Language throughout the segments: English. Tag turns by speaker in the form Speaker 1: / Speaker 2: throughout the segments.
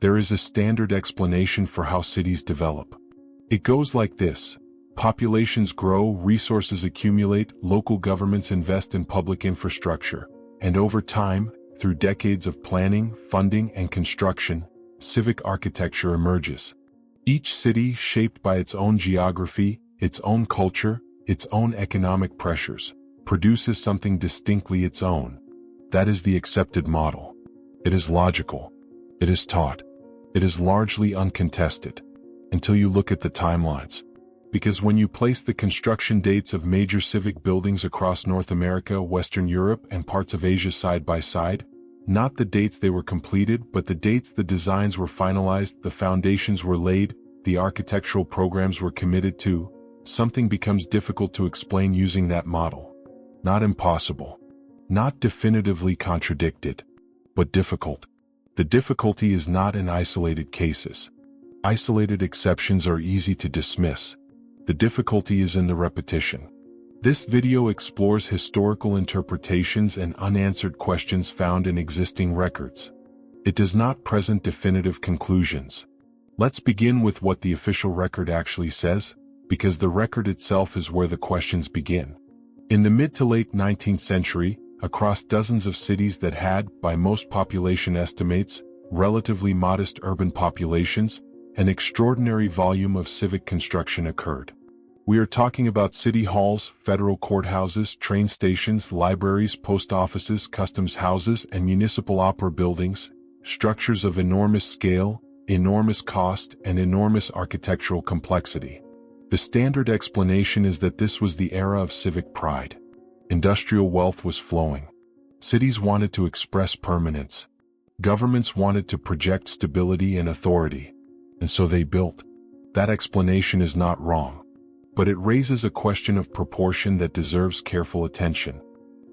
Speaker 1: There is a standard explanation for how cities develop. It goes like this. Populations grow, resources accumulate, local governments invest in public infrastructure, and over time, through decades of planning, funding, and construction, civic architecture emerges. Each city, shaped by its own geography, its own culture, its own economic pressures, produces something distinctly its own. That is the accepted model. It is logical. It is taught. It is largely uncontested. Until you look at the timelines. Because when you place the construction dates of major civic buildings across North America, Western Europe, and parts of Asia side by side, not the dates they were completed, but the dates the designs were finalized, the foundations were laid, the architectural programs were committed to, something becomes difficult to explain using that model. Not impossible. Not definitively contradicted. But difficult. The difficulty is not in isolated cases. Isolated exceptions are easy to dismiss. The difficulty is in the repetition. This video explores historical interpretations and unanswered questions found in existing records. It does not present definitive conclusions. Let's begin with what the official record actually says, because the record itself is where the questions begin. In the mid to late 19th century, across dozens of cities that had, by most population estimates, relatively modest urban populations, an extraordinary volume of civic construction occurred. We are talking about city halls, federal courthouses, train stations, libraries, post offices, customs houses, and municipal opera buildings, structures of enormous scale, enormous cost, and enormous architectural complexity. The standard explanation is that this was the era of civic pride. Industrial wealth was flowing. Cities wanted to express permanence. Governments wanted to project stability and authority. And so they built. That explanation is not wrong. But it raises a question of proportion that deserves careful attention.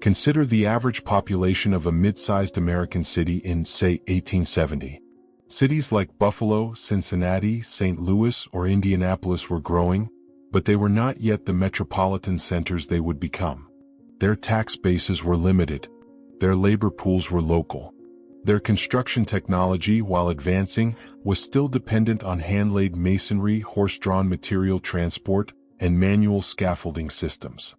Speaker 1: Consider the average population of a mid-sized American city in, say, 1870. Cities like Buffalo, Cincinnati, St. Louis, or Indianapolis were growing, but they were not yet the metropolitan centers they would become. Their tax bases were limited. Their labor pools were local. Their construction technology, while advancing, was still dependent on hand-laid masonry, horse-drawn material transport, and manual scaffolding systems.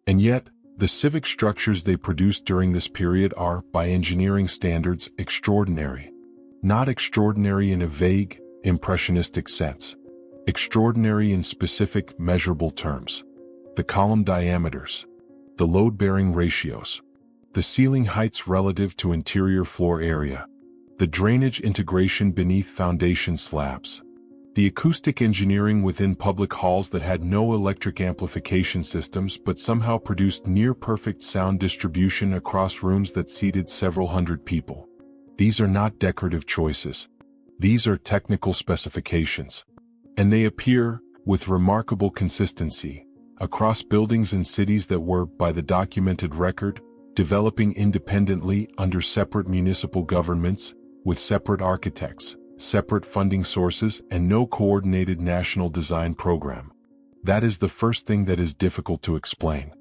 Speaker 1: And yet, the civic structures they produced during this period are, by engineering standards, extraordinary. Not extraordinary in a vague, impressionistic sense. Extraordinary in specific, measurable terms. The column diameters. The load-bearing ratios. The ceiling heights relative to interior floor area. The drainage integration beneath foundation slabs. The acoustic engineering within public halls that had no electric amplification systems but somehow produced near-perfect sound distribution across rooms that seated several hundred people. These are not decorative choices. These are technical specifications. And they appear, with remarkable consistency, across buildings in cities that were, by the documented record, developing independently under separate municipal governments, with separate architects, separate funding sources, and no coordinated national design program. That is the first thing that is difficult to explain.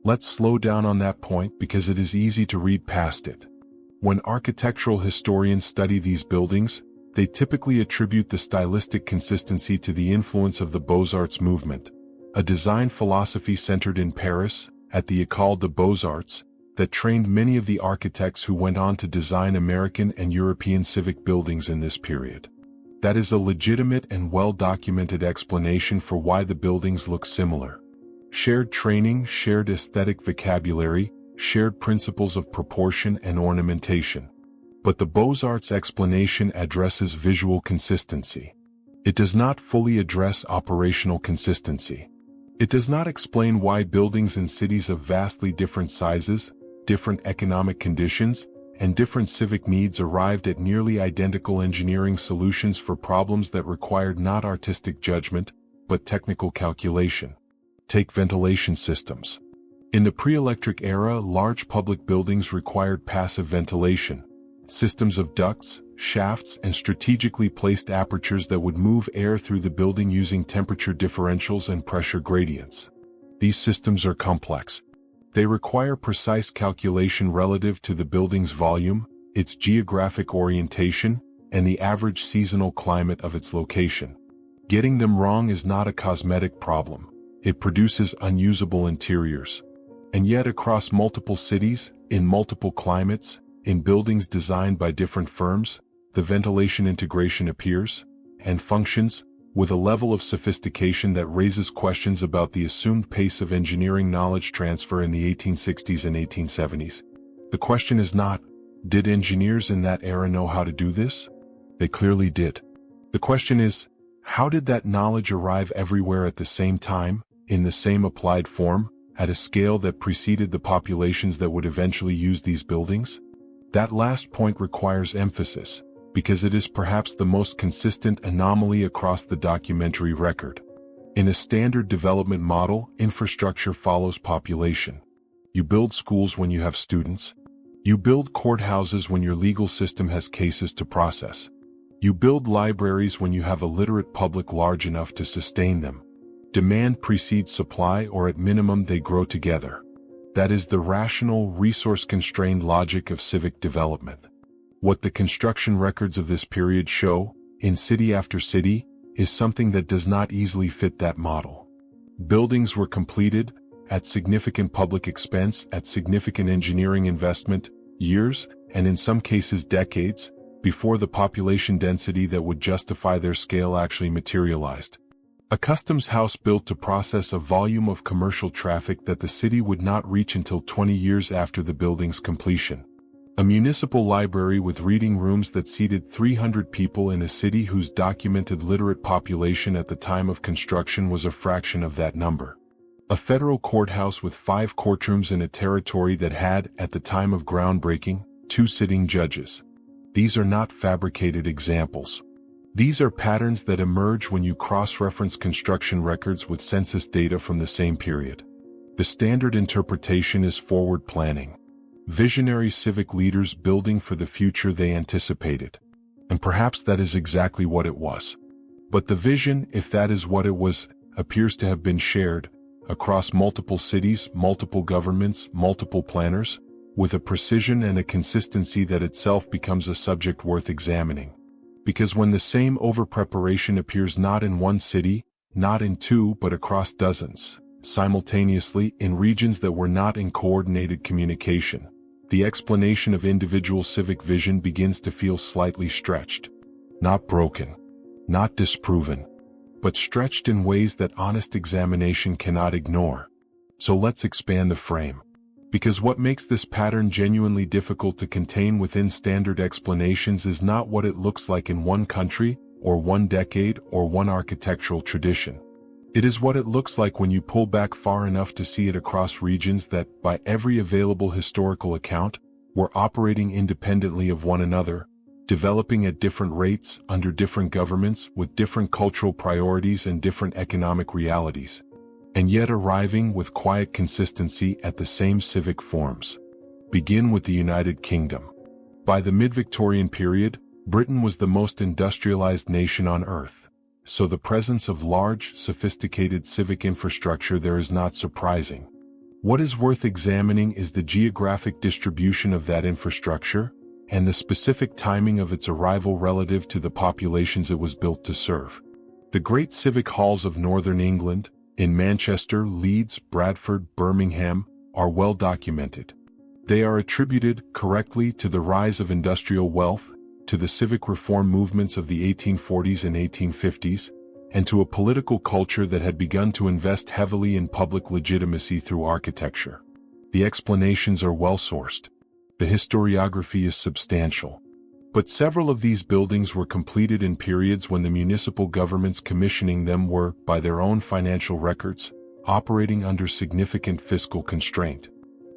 Speaker 1: Let's slow down on that point because it is easy to read past it. When architectural historians study these buildings, they typically attribute the stylistic consistency to the influence of the Beaux-Arts movement, a design philosophy centered in Paris, at the École des Beaux-Arts, that trained many of the architects who went on to design American and European civic buildings in this period. That is a legitimate and well-documented explanation for why the buildings look similar. Shared training, shared aesthetic vocabulary, shared principles of proportion and ornamentation. But the Beaux-Arts explanation addresses visual consistency. It does not fully address operational consistency. It does not explain why buildings in cities of vastly different sizes, different economic conditions, and different civic needs arrived at nearly identical engineering solutions for problems that required not artistic judgment, but technical calculation. Take ventilation systems. In the pre-electric era, large public buildings required passive ventilation, systems of ducts, shafts, and strategically placed apertures that would move air through the building using temperature differentials and pressure gradients. These systems are complex. They require precise calculation relative to the building's volume, its geographic orientation, and the average seasonal climate of its location. Getting them wrong is not a cosmetic problem. It produces unusable interiors. And yet across multiple cities, in multiple climates, in buildings designed by different firms, the ventilation integration appears and functions with a level of sophistication that raises questions about the assumed pace of engineering knowledge transfer in the 1860s and 1870s. The question is not, did engineers in that era know how to do this? They clearly did. The question is, how did that knowledge arrive everywhere at the same time, in the same applied form, at a scale that preceded the populations that would eventually use these buildings? That last point requires emphasis, because it is perhaps the most consistent anomaly across the documentary record. In a standard development model, infrastructure follows population. You build schools when you have students. You build courthouses when your legal system has cases to process. You build libraries when you have a literate public large enough to sustain them. Demand precedes supply, or at minimum they grow together. That is the rational, resource-constrained logic of civic development. What the construction records of this period show, in city after city, is something that does not easily fit that model. Buildings were completed, at significant public expense, at significant engineering investment, years, and in some cases decades, before the population density that would justify their scale actually materialized. A customs house built to process a volume of commercial traffic that the city would not reach until 20 years after the building's completion. A municipal library with reading rooms that seated 300 people in a city whose documented literate population at the time of construction was a fraction of that number. A federal courthouse with 5 courtrooms in a territory that had, at the time of groundbreaking, 2 sitting judges. These are not fabricated examples. These are patterns that emerge when you cross-reference construction records with census data from the same period. The standard interpretation is forward planning. Visionary civic leaders building for the future they anticipated. And perhaps that is exactly what it was. But the vision, if that is what it was, appears to have been shared across multiple cities, multiple governments, multiple planners, with a precision and a consistency that itself becomes a subject worth examining. Because when the same over-preparation appears not in one city, not in 2 but across dozens, simultaneously in regions that were not in coordinated communication, the explanation of individual civic vision begins to feel slightly stretched. Not broken, not disproven, but stretched in ways that honest examination cannot ignore. So let's expand the frame. Because what makes this pattern genuinely difficult to contain within standard explanations is not what it looks like in one country, or one decade, or one architectural tradition. It is what it looks like when you pull back far enough to see it across regions that, by every available historical account, were operating independently of one another, developing at different rates, under different governments, with different cultural priorities and different economic realities, and yet arriving with quiet consistency at the same civic forms. Begin with the United Kingdom. By the mid-Victorian period, Britain was the most industrialized nation on earth, so the presence of large, sophisticated civic infrastructure there is not surprising. What is worth examining is the geographic distribution of that infrastructure, and the specific timing of its arrival relative to the populations it was built to serve. The great civic halls of northern England, in Manchester, Leeds, Bradford, Birmingham, are well documented. They are attributed, correctly, to the rise of industrial wealth, to the civic reform movements of the 1840s and 1850s, and to a political culture that had begun to invest heavily in public legitimacy through architecture. The explanations are well-sourced. The historiography is substantial. But several of these buildings were completed in periods when the municipal governments commissioning them were, by their own financial records, operating under significant fiscal constraint.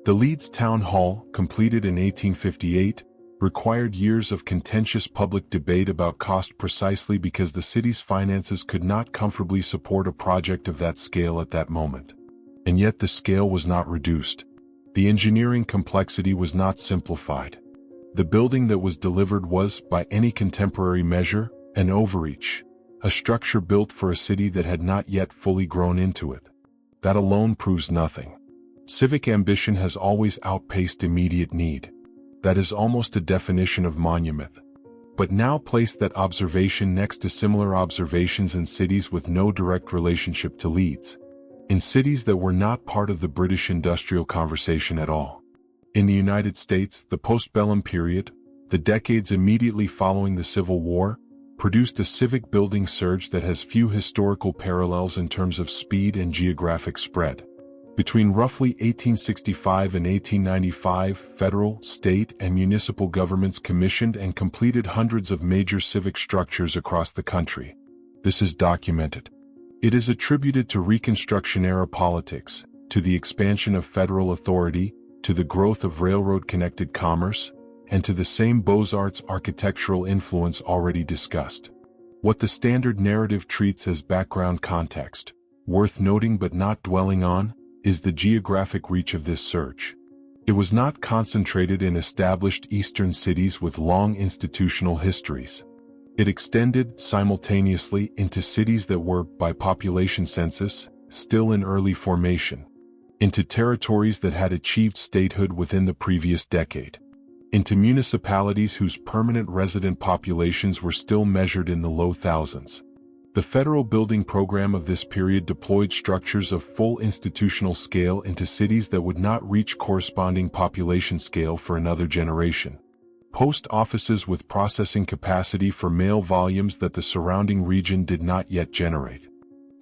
Speaker 1: The Leeds Town Hall, completed in 1858, required years of contentious public debate about cost precisely because the city's finances could not comfortably support a project of that scale at that moment. And yet the scale was not reduced. The engineering complexity was not simplified. The building that was delivered was, by any contemporary measure, an overreach, a structure built for a city that had not yet fully grown into it. That alone proves nothing. Civic ambition has always outpaced immediate need. That is almost a definition of monument. But now place that observation next to similar observations in cities with no direct relationship to Leeds. In cities that were not part of the British industrial conversation at all. In the United States, the postbellum period, the decades immediately following the Civil War, produced a civic building surge that has few historical parallels in terms of speed and geographic spread. Between roughly 1865 and 1895, federal, state, and municipal governments commissioned and completed hundreds of major civic structures across the country. This is documented. It is attributed to Reconstruction-era politics, to the expansion of federal authority, to the growth of railroad-connected commerce, and to the same Beaux-Arts architectural influence already discussed. What the standard narrative treats as background context, worth noting but not dwelling on, is the geographic reach of this surge. It was not concentrated in established eastern cities with long institutional histories. It extended, simultaneously, into cities that were, by population census, still in early formation, into territories that had achieved statehood within the previous decade, into municipalities whose permanent resident populations were still measured in the low thousands. The federal building program of this period deployed structures of full institutional scale into cities that would not reach corresponding population scale for another generation. Post offices with processing capacity for mail volumes that the surrounding region did not yet generate.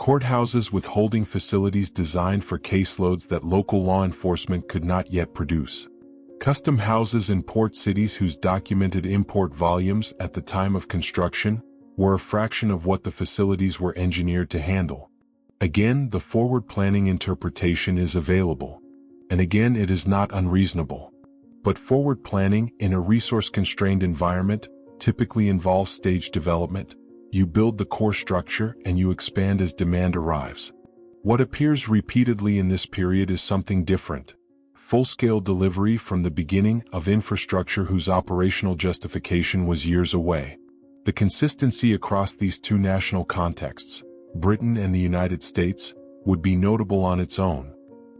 Speaker 1: Courthouses with holding facilities designed for caseloads that local law enforcement could not yet produce. Custom houses in port cities whose documented import volumes at the time of construction were a fraction of what the facilities were engineered to handle. Again, the forward planning interpretation is available. And again, it is not unreasonable. But forward planning, in a resource-constrained environment, typically involves stage development. You build the core structure and you expand as demand arrives. What appears repeatedly in this period is something different. Full-scale delivery from the beginning of infrastructure whose operational justification was years away. The consistency across these two national contexts, Britain and the United States, would be notable on its own.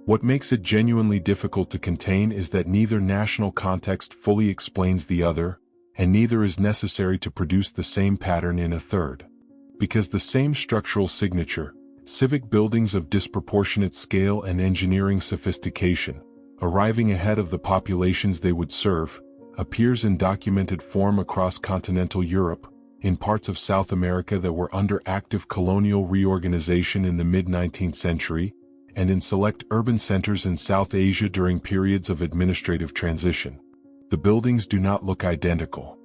Speaker 1: What makes it genuinely difficult to contain is that neither national context fully explains the other, and neither is necessary to produce the same pattern in a third. Because the same structural signature, civic buildings of disproportionate scale and engineering sophistication, arriving ahead of the populations they would serve, appears in documented form across continental Europe, in parts of South America that were under active colonial reorganization in the mid-19th century, and in select urban centers in South Asia during periods of administrative transition. The buildings do not look identical.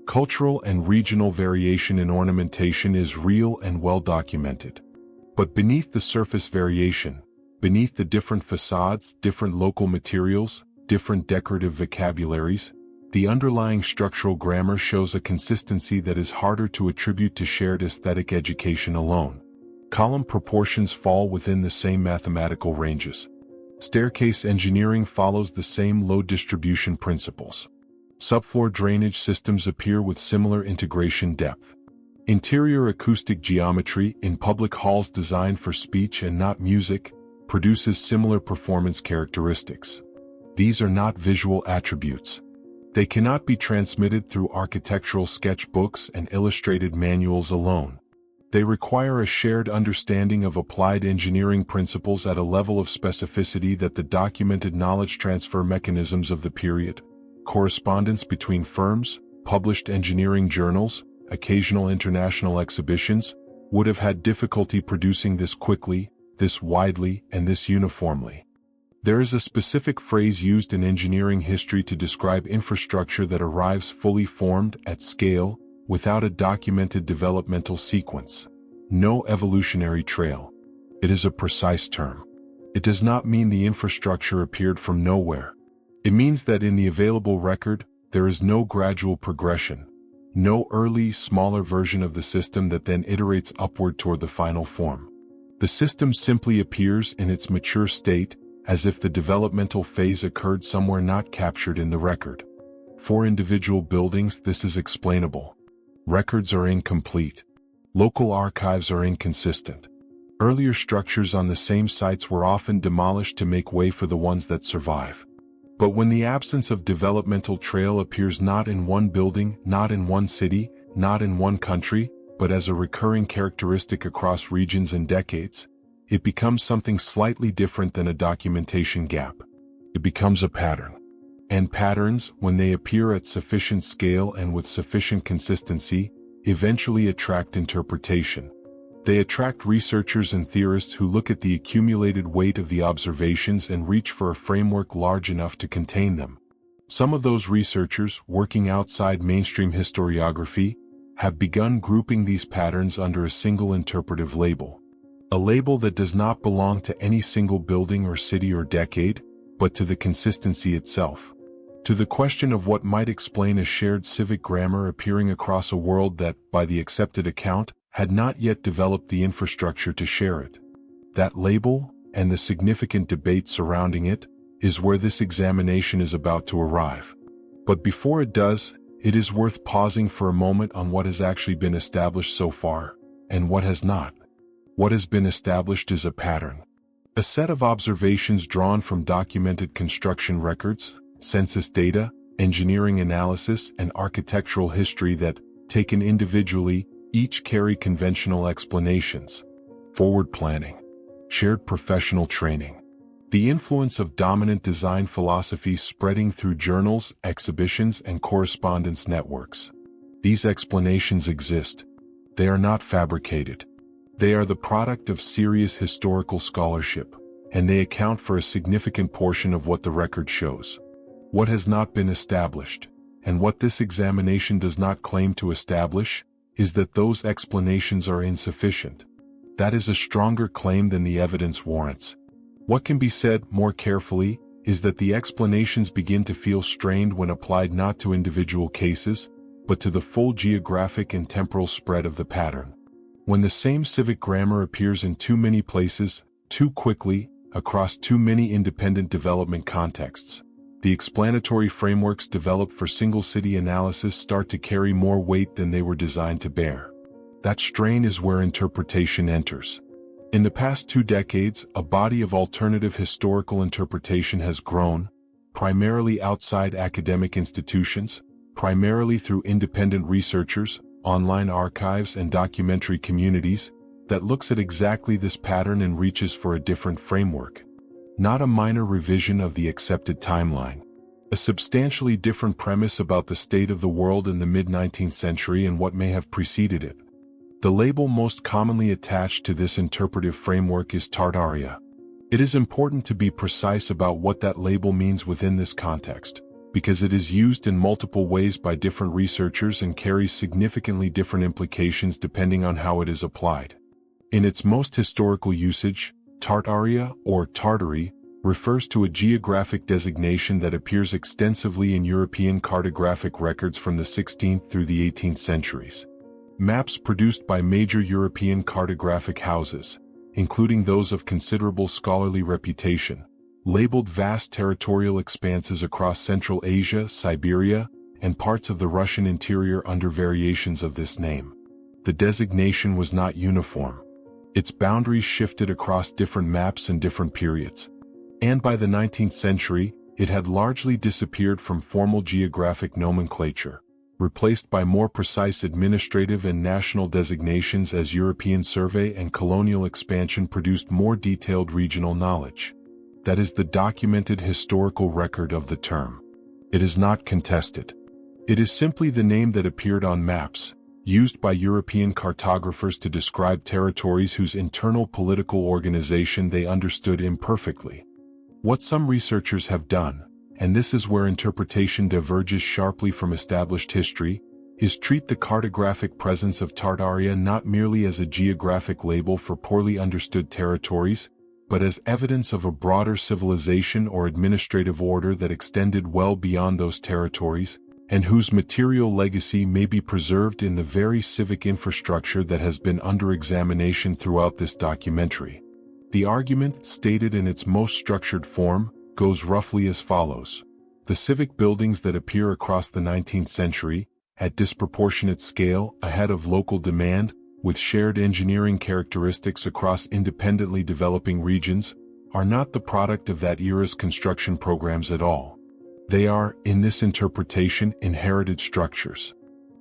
Speaker 1: Cultural and regional variation in ornamentation is real and well documented. But beneath the surface variation, beneath the different facades, different local materials, different decorative vocabularies, the underlying structural grammar shows a consistency that is harder to attribute to shared aesthetic education alone. Column proportions fall within the same mathematical ranges. Staircase engineering follows the same load distribution principles. Subfloor drainage systems appear with similar integration depth. Interior acoustic geometry in public halls designed for speech and not music produces similar performance characteristics. These are not visual attributes. They cannot be transmitted through architectural sketchbooks and illustrated manuals alone. They require a shared understanding of applied engineering principles at a level of specificity that the documented knowledge transfer mechanisms of the period, correspondence between firms, published engineering journals, occasional international exhibitions, would have had difficulty producing this quickly, this widely, and this uniformly. There is a specific phrase used in engineering history to describe infrastructure that arrives fully formed, at scale, without a documented developmental sequence. No evolutionary trail. It is a precise term. It does not mean the infrastructure appeared from nowhere. It means that in the available record, there is no gradual progression, no early, smaller version of the system that then iterates upward toward the final form. The system simply appears in its mature state, as if the developmental phase occurred somewhere not captured in the record. For individual buildings, this is explainable. Records are incomplete. Local archives are inconsistent. Earlier structures on the same sites were often demolished to make way for the ones that survive. But when the absence of developmental trail appears not in one building, not in one city, not in one country, but as a recurring characteristic across regions and decades, it becomes something slightly different than a documentation gap. It becomes a pattern. And patterns, when they appear at sufficient scale and with sufficient consistency, eventually attract interpretation. They attract researchers and theorists who look at the accumulated weight of the observations and reach for a framework large enough to contain them. Some of those researchers, working outside mainstream historiography, have begun grouping these patterns under a single interpretive label. A label that does not belong to any single building or city or decade, but to the consistency itself. To the question of what might explain a shared civic grammar appearing across a world that, by the accepted account, had not yet developed the infrastructure to share it. That label, and the significant debate surrounding it, is where this examination is about to arrive. But before it does, it is worth pausing for a moment on what has actually been established so far, and what has not. What has been established is a pattern. A set of observations drawn from documented construction records, census data, engineering analysis, and architectural history that, taken individually, each carry conventional explanations. Forward planning. Shared professional training. The influence of dominant design philosophies spreading through journals, exhibitions, and correspondence networks. These explanations exist. They are not fabricated. They are the product of serious historical scholarship, and they account for a significant portion of what the record shows. What has not been established, and what this examination does not claim to establish, is that those explanations are insufficient. That is a stronger claim than the evidence warrants. What can be said, more carefully, is that the explanations begin to feel strained when applied not to individual cases, but to the full geographic and temporal spread of the pattern. When the same civic grammar appears in too many places, too quickly, across too many independent development contexts, the explanatory frameworks developed for single-city analysis start to carry more weight than they were designed to bear. That strain is where interpretation enters. In the past 2 decades, a body of alternative historical interpretation has grown, primarily outside academic institutions, primarily through independent researchers, online archives, and documentary communities, that looks at exactly this pattern and reaches for a different framework. Not a minor revision of the accepted timeline. A substantially different premise about the state of the world in the mid-19th century and what may have preceded it. The label most commonly attached to this interpretive framework is Tartaria. It is important to be precise about what that label means within this context, because it is used in multiple ways by different researchers and carries significantly different implications depending on how it is applied. In its most historical usage, Tartaria, or Tartary, refers to a geographic designation that appears extensively in European cartographic records from the 16th through the 18th centuries. Maps produced by major European cartographic houses, including those of considerable scholarly reputation, labeled vast territorial expanses across Central Asia, Siberia, and parts of the Russian interior under variations of this name. The designation was not uniform. Its boundaries shifted across different maps and different periods. And by the 19th century, it had largely disappeared from formal geographic nomenclature, replaced by more precise administrative and national designations as European survey and colonial expansion produced more detailed regional knowledge. That is the documented historical record of the term. It is not contested. It is simply the name that appeared on maps, used by European cartographers to describe territories whose internal political organization they understood imperfectly. What some researchers have done, and this is where interpretation diverges sharply from established history, is treat the cartographic presence of Tartaria not merely as a geographic label for poorly understood territories, but as evidence of a broader civilization or administrative order that extended well beyond those territories, and whose material legacy may be preserved in the very civic infrastructure that has been under examination throughout this documentary. The argument, stated in its most structured form, goes roughly as follows. The civic buildings that appear across the 19th century, at disproportionate scale, ahead of local demand, with shared engineering characteristics across independently developing regions, are not the product of that era's construction programs at all. They are, in this interpretation, inherited structures.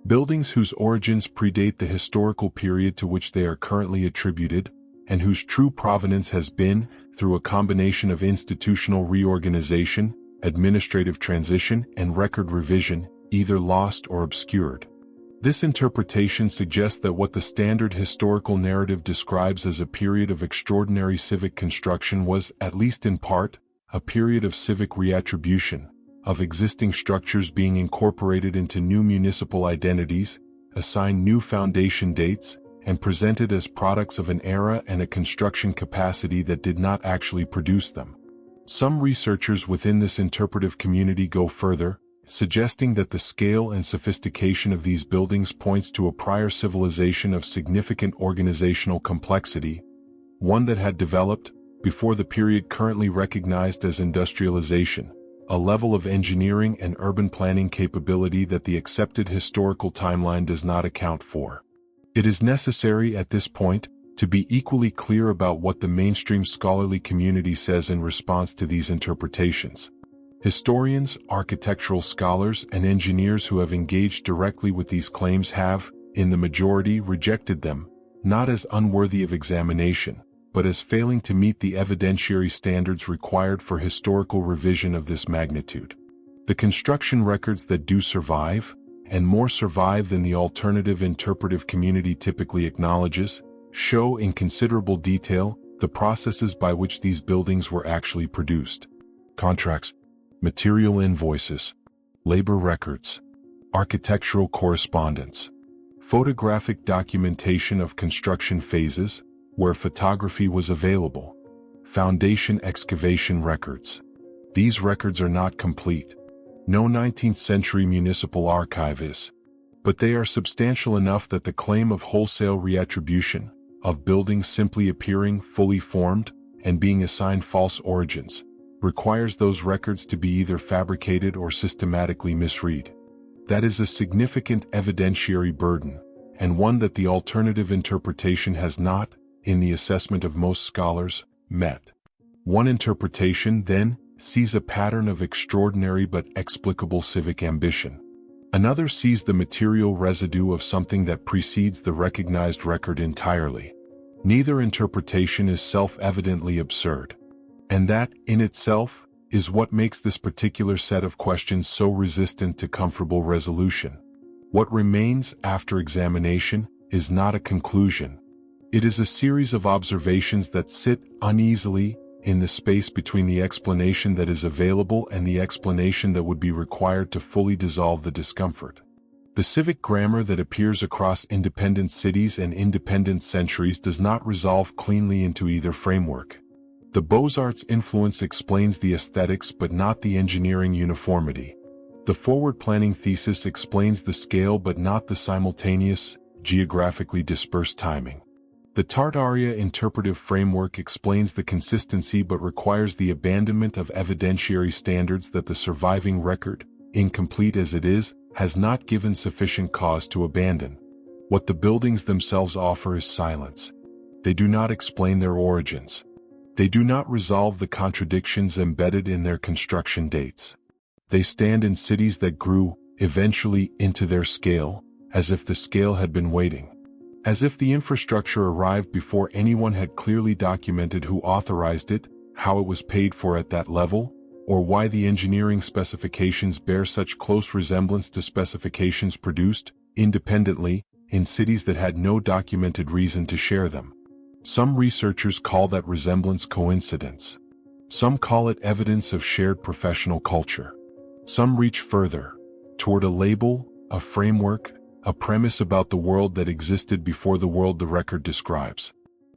Speaker 1: Buildings whose origins predate the historical period to which they are currently attributed, and whose true provenance has been, through a combination of institutional reorganization, administrative transition, and record revision, either lost or obscured. This interpretation suggests that what the standard historical narrative describes as a period of extraordinary civic construction was, at least in part, a period of civic reattribution, of existing structures being incorporated into new municipal identities, assigned new foundation dates, and presented as products of an era and a construction capacity that did not actually produce them. Some researchers within this interpretive community go further, suggesting that the scale and sophistication of these buildings points to a prior civilization of significant organizational complexity, one that had developed, before the period currently recognized as industrialization, a level of engineering and urban planning capability that the accepted historical timeline does not account for. It is necessary at this point to be equally clear about what the mainstream scholarly community says in response to these interpretations. Historians, architectural scholars, and engineers who have engaged directly with these claims have, in the majority, rejected them, not as unworthy of examination, but as failing to meet the evidentiary standards required for historical revision of this magnitude. The construction records that do survive, and more survive than the alternative interpretive community typically acknowledges, show in considerable detail the processes by which these buildings were actually produced. Contracts, material invoices, labor records, architectural correspondence, photographic documentation of construction phases, where photography was available, foundation excavation records. These records are not complete. No 19th century municipal archive is. But they are substantial enough that the claim of wholesale reattribution, of buildings simply appearing fully formed and being assigned false origins, requires those records to be either fabricated or systematically misread. That is a significant evidentiary burden, and one that the alternative interpretation has not, in the assessment of most scholars, met. One interpretation, then, sees a pattern of extraordinary but explicable civic ambition. Another sees the material residue of something that precedes the recognized record entirely. Neither interpretation is self-evidently absurd. And that, in itself, is what makes this particular set of questions so resistant to comfortable resolution. What remains after examination is not a conclusion. It is a series of observations that sit uneasily in the space between the explanation that is available and the explanation that would be required to fully dissolve the discomfort. The civic grammar that appears across independent cities and independent centuries does not resolve cleanly into either framework. The Beaux-Arts influence explains the aesthetics but not the engineering uniformity. The forward planning thesis explains the scale but not the simultaneous, geographically dispersed timing. The Tartaria interpretive framework explains the consistency but requires the abandonment of evidentiary standards that the surviving record, incomplete as it is, has not given sufficient cause to abandon. What the buildings themselves offer is silence. They do not explain their origins. They do not resolve the contradictions embedded in their construction dates. They stand in cities that grew, eventually, into their scale, as if the scale had been waiting. As if the infrastructure arrived before anyone had clearly documented who authorized it, how it was paid for at that level, or why the engineering specifications bear such close resemblance to specifications produced, independently, in cities that had no documented reason to share them. Some researchers call that resemblance coincidence. Some call it evidence of shared professional culture. Some reach further, toward a label, a framework, a premise about the world that existed before the world the record describes.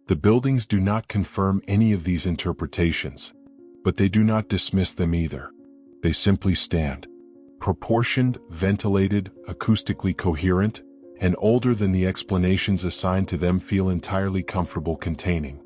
Speaker 1: The buildings do not confirm any of these interpretations, but they do not dismiss them either. They simply stand. Proportioned, ventilated, acoustically coherent, and older than the explanations assigned to them feel entirely comfortable containing.